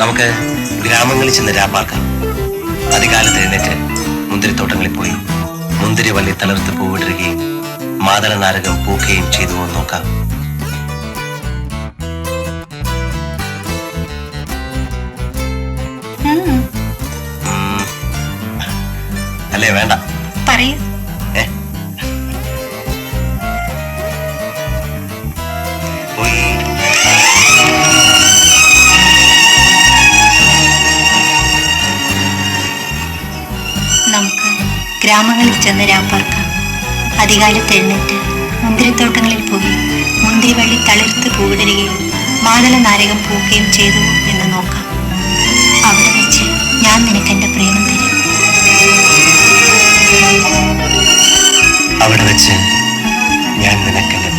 നമുക്ക് ഗ്രാമങ്ങളിൽ ചെന്ന് രാപ്പാക്കാം. അധികാലത്ത് എഴുന്നേറ്റ് മുന്തിരിത്തോട്ടങ്ങളിൽ പോയി മുന്തിരി വള്ളി തളർത്ത് പൂവിടുകയും മാതള നാരകം പൂക്കുകയും ചെയ്തുവോ നോക്കാം. അല്ലേ? വേണ്ട, പറയൂ. നമുക്ക് ഗ്രാമങ്ങളിൽ ചെന്ന് രാപ്പാർക്കാം. അധികാലത്ത് എഴുന്നേറ്റ് മുന്തിരിത്തോട്ടങ്ങളിൽ പോയി മുന്തിരിവള്ളി തളിർത്ത് പൂവിടുകയും മാതള നാരകം പൂക്കുകയും ചെയ്തു എന്ന് നോക്കാം. അവിടെ വെച്ച് ഞാൻ നിനക്ക് എന്റെ പ്രേമം തരും. അവിടെ വെച്ച് ഞാൻ നിനക്ക് എന്റെ